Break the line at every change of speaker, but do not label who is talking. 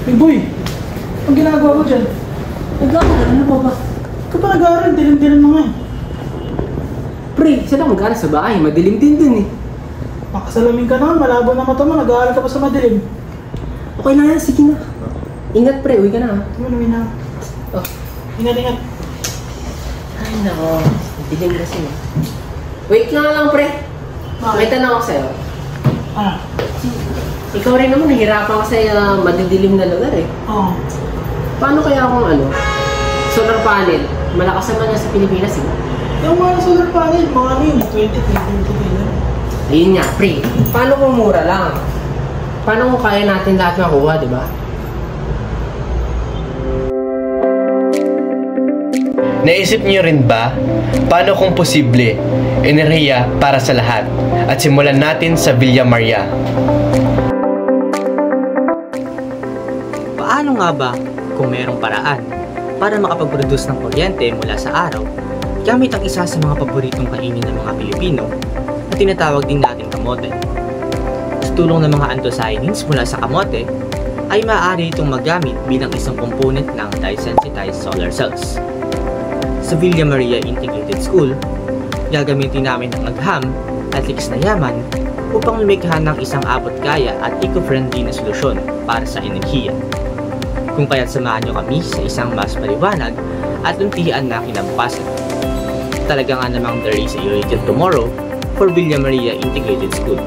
Hey boy, ang ginagawa mo dyan?
Nag-aaral, ano pa ba?
Ikaw pa nag-aaral, dilim-dilim na nga eh.
Pre, saan ako mag-aaral sa bahay? Madilim din dun eh.
Makasalamin ka naman, malabo na mata mo, nag-aaral ka pa sa madilim.
Okay na yan, sige na. Ingat pre, uwi ka na ha.
Uwi na.
Oh.
Ingat-ingat.
Ay nako, madilim kasi na. Wait lang pre. May tanong ako sa'yo.
Ah?
Ikaw rin naman, nahirapan ka sa madidilim na lugar eh.
Oo.
Paano kaya kung solar panel, malakas naman yan sa Pilipinas eh.
Yung mga solar panel, mga ano yun, 20.
Ayun nga, pre. Paano kung mura lang? Paano kung kaya natin lahat makuha, di ba?
Naisip niyo rin ba, paano kung posible, enerhiya para sa lahat? At simulan natin sa Villa Maria.
Paano nga ba kung mayroong paraan para makapag-produce ng kuryente mula sa araw gamit ang isa sa mga paboritong kainin ng mga Pilipino na tinatawag din natin kamote? Sa tulong ng mga anthocyanins mula sa kamote, ay maaari itong magamit bilang isang component ng dye-sensitized solar cells. Sa Villa Maria Integrated School, gagamitin namin ang agham at likas na yaman upang lumikha ng isang abot-kaya at eco-friendly na solusyon para sa enerhiya. Kung kaya't samahan nyo kami sa isang mas paliwanag at luntian na kinabukasan. Talaga nga namang there is a great tomorrow for Villa Maria Integrated School.